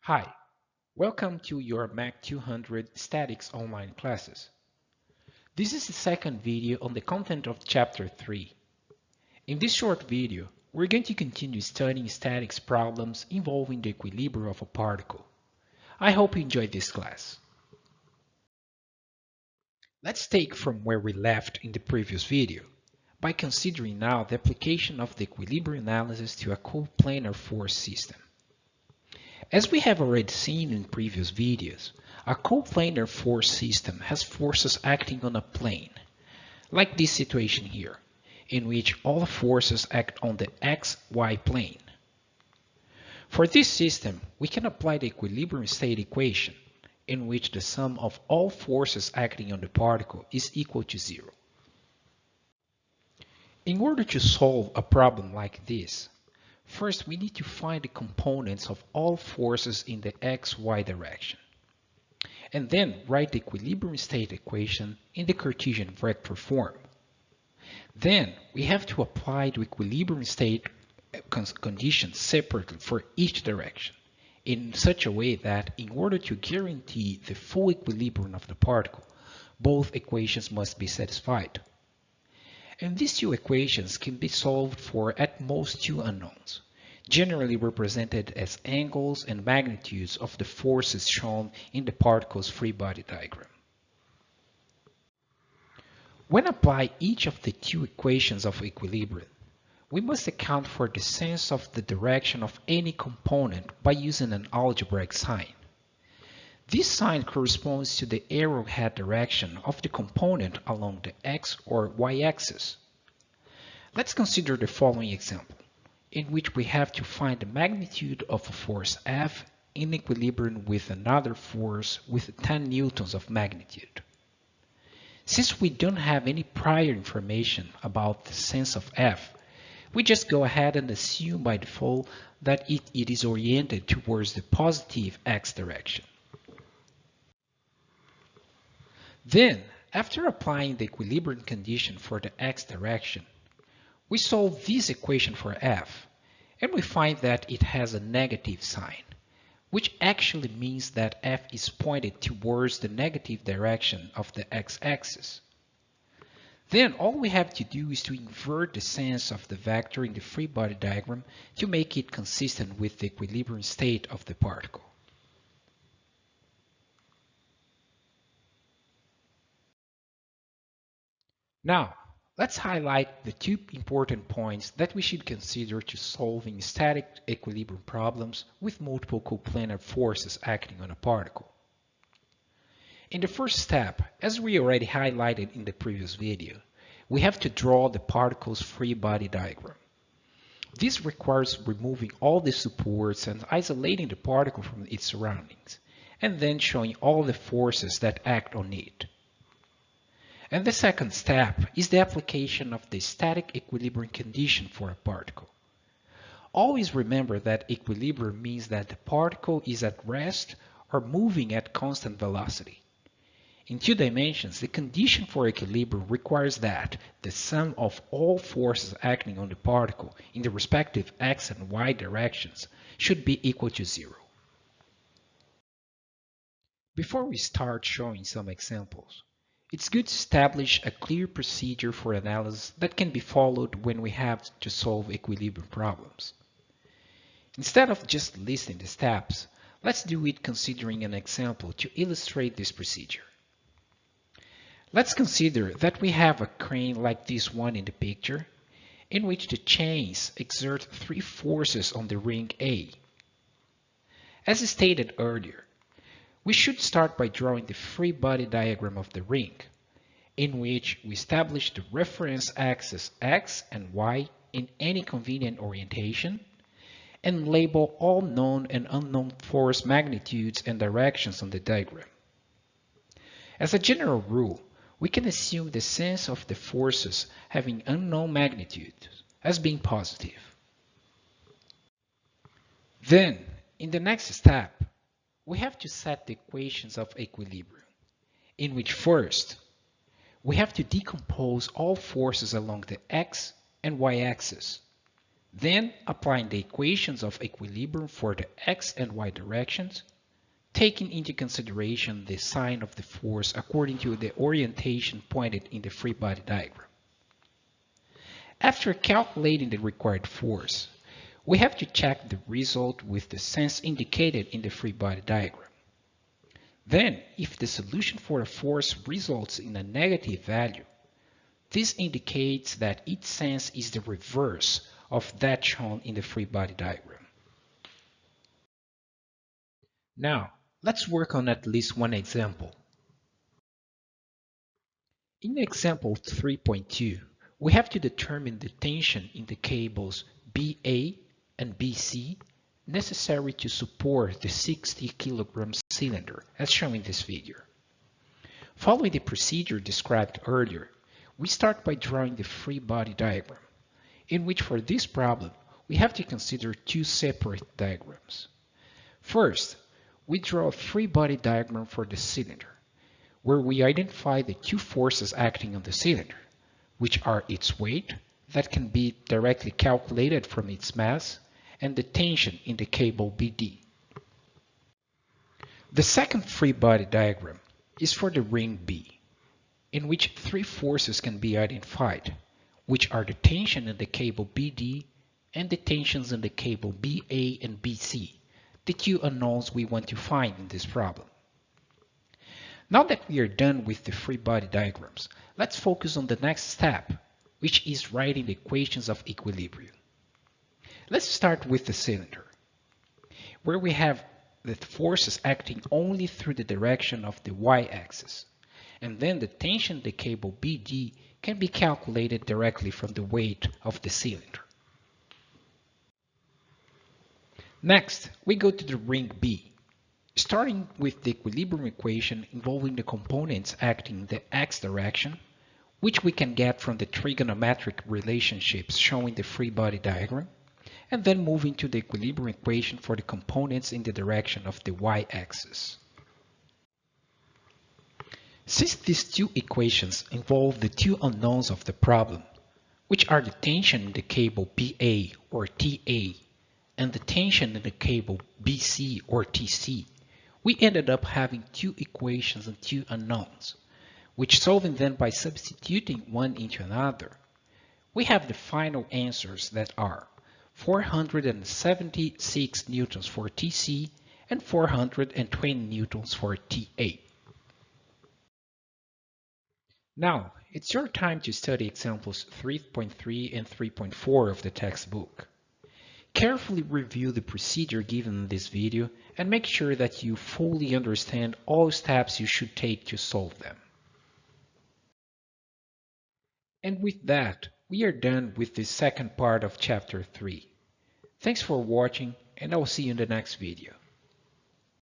Hi, welcome to your MECH 200 Statics online classes. This is the second video on the content of Chapter 3. In this short video, we're going to continue studying statics problems involving the equilibrium of a particle. I hope you enjoyed this class. Let's take from where we left in the previous video by considering now the application of the equilibrium analysis to a coplanar force system. As we have already seen in previous videos, a coplanar force system has forces acting on a plane, like this situation here, in which all forces act on the xy plane. For this system, we can apply the equilibrium state equation, in which the sum of all forces acting on the particle is equal to 0. In order to solve a problem like this, first, we need to find the components of all forces in the xy direction, and then write the equilibrium state equation in the Cartesian vector form. Then, we have to apply the equilibrium state conditions separately for each direction, in such a way that in order to guarantee the full equilibrium of the particle, both equations must be satisfied. And these two equations can be solved for at most two unknowns, generally represented as angles and magnitudes of the forces shown in the particle's free body diagram. When apply each of the two equations of equilibrium, we must account for the sense of the direction of any component by using an algebraic sign. This sign corresponds to the arrowhead direction of the component along the x or y axis. Let's consider the following example, in which we have to find the magnitude of a force F in equilibrium with another force with 10 newtons of magnitude. Since we don't have any prior information about the sense of F, we just go ahead and assume by default that it is oriented towards the positive x direction. Then, after applying the equilibrium condition for the x direction, we solve this equation for F, and we find that it has a negative sign, which actually means that F is pointed towards the negative direction of the x-axis. Then all we have to do is to invert the sense of the vector in the free body diagram to make it consistent with the equilibrium state of the particle. Now, let's highlight the two important points that we should consider to solving static equilibrium problems with multiple coplanar forces acting on a particle. In the first step, as we already highlighted in the previous video, we have to draw the particle's free body diagram. This requires removing all the supports and isolating the particle from its surroundings, and then showing all the forces that act on it. And the second step is the application of the static equilibrium condition for a particle. Always remember that equilibrium means that the particle is at rest or moving at constant velocity. In two dimensions, the condition for equilibrium requires that the sum of all forces acting on the particle in the respective x and y directions should be equal to 0. Before we start showing some examples, it's good to establish a clear procedure for analysis that can be followed when we have to solve equilibrium problems. Instead of just listing the steps, let's do it considering an example to illustrate this procedure. Let's consider that we have a crane like this one in the picture, in which the chains exert 3 forces on the ring A. As stated earlier, we should start by drawing the free body diagram of the ring, in which we establish the reference axes x and y in any convenient orientation, and label all known and unknown force magnitudes and directions on the diagram. As a general rule, we can assume the sense of the forces having unknown magnitudes as being positive. Then, in the next step, we have to set the equations of equilibrium, in which first, we have to decompose all forces along the x and y axis. Then applying the equations of equilibrium for the x and y directions, taking into consideration the sign of the force according to the orientation pointed in the free body diagram. After calculating the required force, we have to check the result with the sense indicated in the free body diagram. Then, if the solution for a force results in a negative value, this indicates that its sense is the reverse of that shown in the free body diagram. Now, let's work on at least one example. In example 3.2, we have to determine the tension in the cables BA and BC necessary to support the 60 kilogram cylinder as shown in this figure. Following the procedure described earlier, we start by drawing the free body diagram, in which for this problem we have to consider two separate diagrams. First, we draw a free body diagram for the cylinder, where we identify the two forces acting on the cylinder, which are its weight, that can be directly calculated from its mass, and the tension in the cable BD. The second free body diagram is for the ring B, in which three forces can be identified, which are the tension in the cable BD and the tensions in the cable BA and BC, the two unknowns we want to find in this problem. Now that we are done with the free body diagrams, let's focus on the next step, which is writing the equations of equilibrium. Let's start with the cylinder, where we have the forces acting only through the direction of the y-axis, and then the tension in the cable BD can be calculated directly from the weight of the cylinder. Next, we go to the ring B, starting with the equilibrium equation involving the components acting in the x direction, which we can get from the trigonometric relationships shown in the free body diagram, and then moving to the equilibrium equation for the components in the direction of the y-axis. Since these two equations involve the two unknowns of the problem, which are the tension in the cable BA or TA and the tension in the cable BC or TC, we ended up having two equations and two unknowns, which solving them by substituting one into another, we have the final answers that are 476 newtons for TC and 420 newtons for TA. Now, it's your time to study examples 3.3 and 3.4 of the textbook. Carefully review the procedure given in this video and make sure that you fully understand all steps you should take to solve them. And with that, we are done with the second part of chapter 3. Thanks for watching, and I'll see you in the next video.